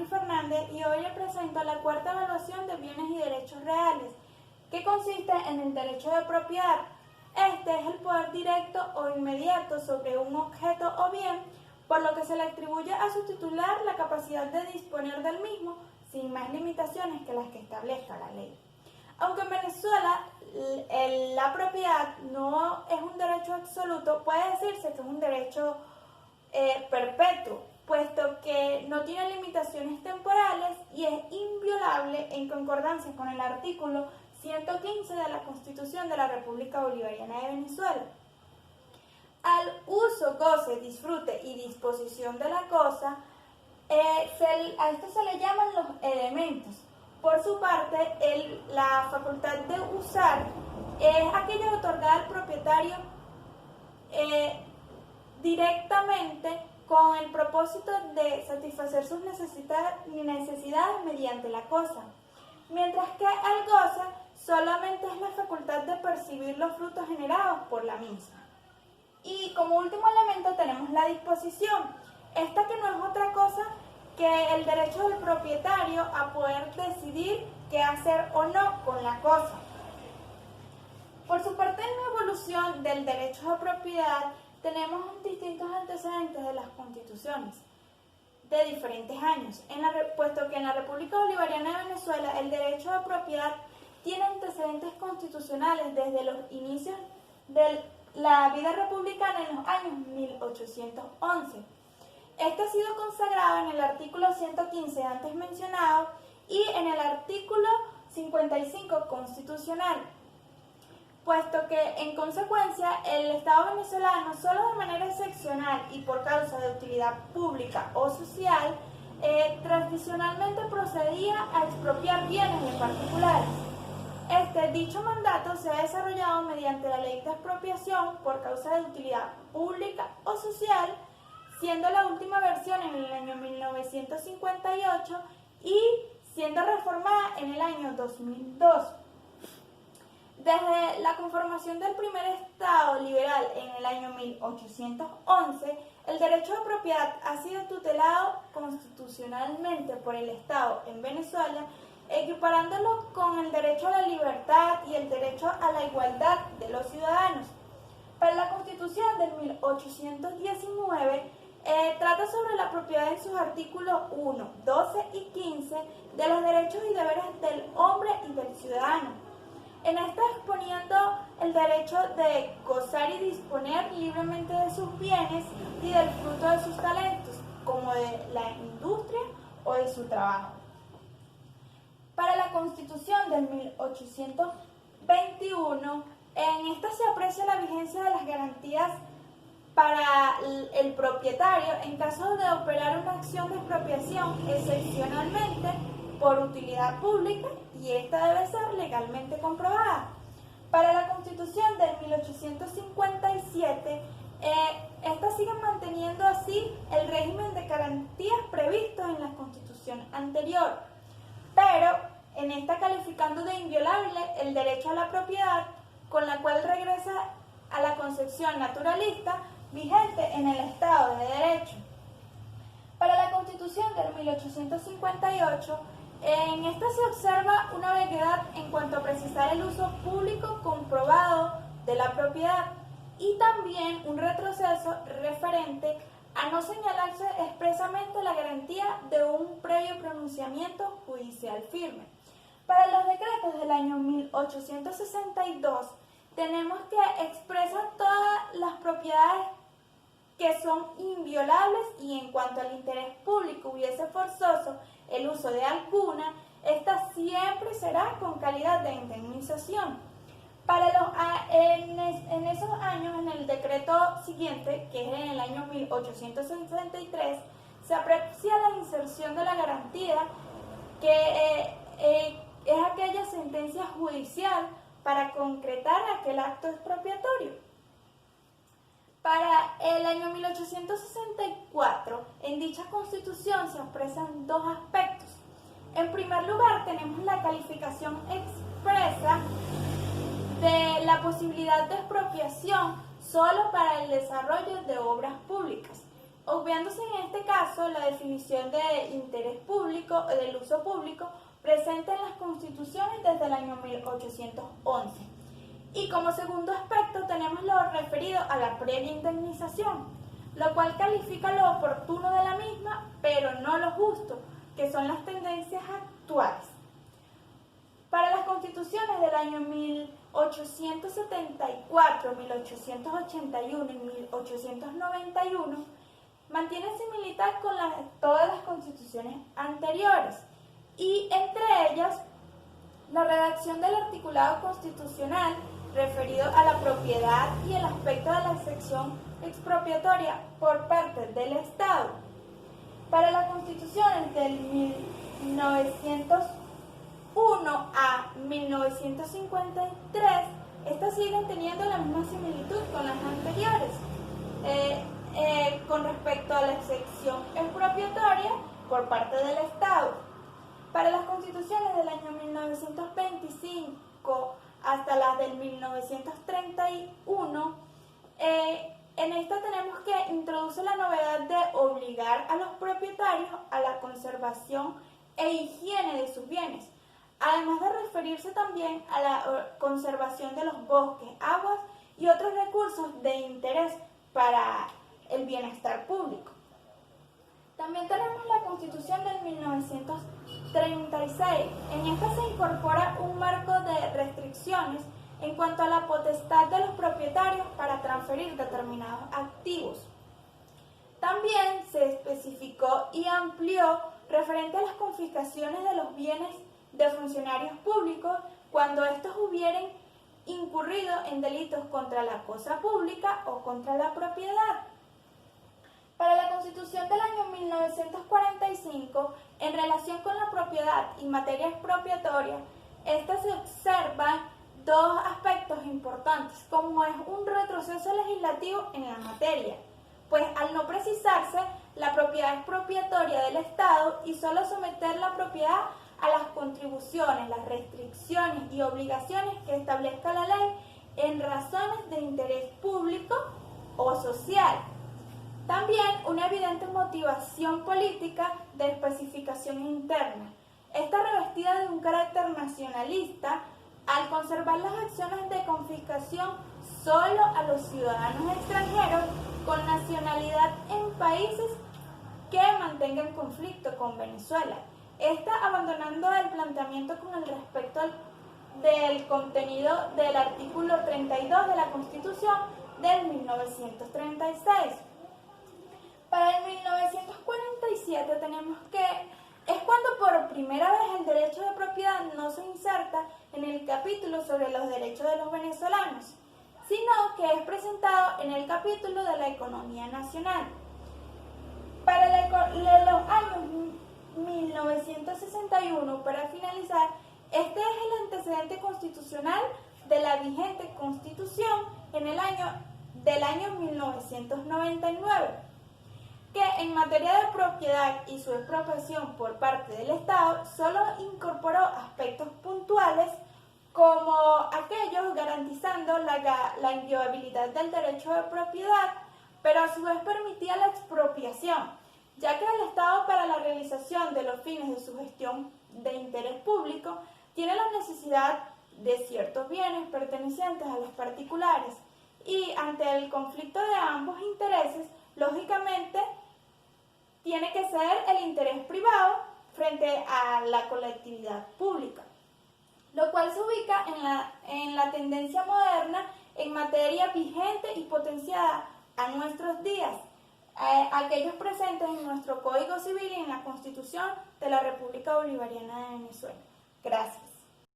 Giovanni Fernández y hoy le presento la cuarta evaluación de bienes y derechos reales, que consiste en el derecho de propiedad. Este es el poder directo o inmediato sobre un objeto o bien, por lo que se le atribuye a su titular la capacidad de disponer del mismo sin más limitaciones que las que establezca la ley. Aunque en Venezuela la propiedad no es un derecho absoluto, puede decirse que es un derecho perpetuo, puesto que no tiene limitaciones temporales y es inviolable en concordancia con el artículo 115 de la Constitución de la República Bolivariana de Venezuela. Al uso, goce, disfrute y disposición de la cosa, a esto se le llaman los elementos. Por su parte, la facultad de usar es aquella otorgada al propietario directamente con el propósito de satisfacer sus necesidades mediante la cosa, mientras que el goce solamente es la facultad de percibir los frutos generados por la misma. Y como último elemento tenemos la disposición, esta que no es otra cosa que el derecho del propietario a poder decidir qué hacer o no con la cosa. Por su parte, en la evolución del derecho de propiedad tenemos distintos antecedentes de las constituciones de diferentes años, puesto que en la República Bolivariana de Venezuela el derecho de propiedad tiene antecedentes constitucionales desde los inicios de la vida republicana en los años 1811. Este ha sido consagrado en el artículo 115 antes mencionado y en el artículo 55 constitucional, puesto que en consecuencia el Estado venezolano solo de manera excepcional y por causa de utilidad pública o social tradicionalmente procedía a expropiar bienes de particulares. Dicho mandato se ha desarrollado mediante la ley de expropiación por causa de utilidad pública o social, siendo la última versión en el año 1958 y siendo reformada en el año 2002. Desde la conformación del primer Estado liberal en el año 1811, el derecho de propiedad ha sido tutelado constitucionalmente por el Estado en Venezuela, equiparándolo con el derecho a la libertad y el derecho a la igualdad de los ciudadanos. Para la Constitución del 1819, trata sobre la propiedad en sus artículos 1, 12 y 15 de los derechos y deberes del hombre y del ciudadano. En esta exponiendo el derecho de gozar y disponer libremente de sus bienes y del fruto de sus talentos, como de la industria o de su trabajo. Para la Constitución del 1821, en esta se aprecia la vigencia de las garantías para el propietario en caso de operar una acción de expropiación excepcionalmente por utilidad pública y esta debe ser legalmente comprobada. Para la Constitución del 1857, esta sigue manteniendo así el régimen de garantías previsto en la Constitución anterior, pero en esta calificando de inviolable el derecho a la propiedad, con la cual regresa a la concepción naturalista vigente en el Estado de Derecho. Para la Constitución del 1858, en esta se observa una vaguedad en cuanto a precisar el uso público comprobado de la propiedad y también un retroceso referente a no señalarse expresamente la garantía de un previo pronunciamiento judicial firme. Para los decretos del año 1862, tenemos que expresan todas las propiedades que son inviolables y en cuanto al interés público hubiese forzoso el uso de alguna, esta siempre será con calidad de indemnización. En esos años, en el decreto siguiente, que es en el año 1863, se aprecia la inserción de la garantía, que es aquella sentencia judicial para concretar aquel acto expropiatorio. Para el año 1864, en dicha Constitución se expresan dos aspectos. En primer lugar, tenemos la calificación expresa de la posibilidad de expropiación solo para el desarrollo de obras públicas. obviándose en este caso la definición de interés público o del uso público presente en las constituciones desde el año 1811. Y como segundo aspecto tenemos lo referido a la previa indemnización, lo cual califica lo oportuno de la misma, pero no lo justo, que son las tendencias actuales. Para las constituciones del año 1874, 1881 y 1891, mantienen similitud con todas las constituciones anteriores, y entre ellas la redacción del articulado constitucional referido a la propiedad y el aspecto de la excepción expropiatoria por parte del Estado. Para las constituciones del 1901 a 1953, estas siguen teniendo la misma similitud con las anteriores, con respecto a la excepción expropiatoria por parte del Estado. Para las constituciones del año 1925 hasta las del 1931, en esta tenemos que introduce la novedad de obligar a los propietarios a la conservación e higiene de sus bienes, además de referirse también a la conservación de los bosques, aguas y otros recursos de interés para el bienestar público. También tenemos la Constitución del 1936. En esta se incorpora un marco de restricciones en cuanto a la potestad de los propietarios para transferir determinados activos. También se especificó y amplió referente a las confiscaciones de los bienes de funcionarios públicos cuando estos hubieran incurrido en delitos contra la cosa pública o contra la propiedad. Para la Constitución del año 1945, en relación con la propiedad y materia expropiatoria, esta se observan dos aspectos importantes, como es un retroceso legislativo en la materia, pues al no precisarse la propiedad expropiatoria del Estado y solo someter la propiedad a las contribuciones, las restricciones y obligaciones que establezca la ley en razones de interés público o social. También una evidente motivación política de especificación interna, esta revestida de un carácter nacionalista al conservar las acciones de confiscación solo a los ciudadanos extranjeros con nacionalidad en países que mantengan conflicto con Venezuela. Esta abandonando el planteamiento con el respecto del contenido del artículo 32 de la Constitución del 1936. Para el 1947 tenemos que es cuando por primera vez el derecho de propiedad no se inserta en el capítulo sobre los derechos de los venezolanos, sino que es presentado en el capítulo de la economía nacional. Para los años 1961, para finalizar, este es el antecedente constitucional de la vigente Constitución del año 1999. Que en materia de propiedad y su expropiación por parte del Estado solo incorporó aspectos puntuales como aquellos garantizando la inviolabilidad del derecho de propiedad, pero a su vez permitía la expropiación, ya que el Estado para la realización de los fines de su gestión de interés público tiene la necesidad de ciertos bienes pertenecientes a los particulares y ante el conflicto de ambos intereses, lógicamente, tiene que ser el interés privado frente a la colectividad pública, lo cual se ubica en la tendencia moderna en materia vigente y potenciada a nuestros días, aquellos presentes en nuestro Código Civil y en la Constitución de la República Bolivariana de Venezuela. Gracias.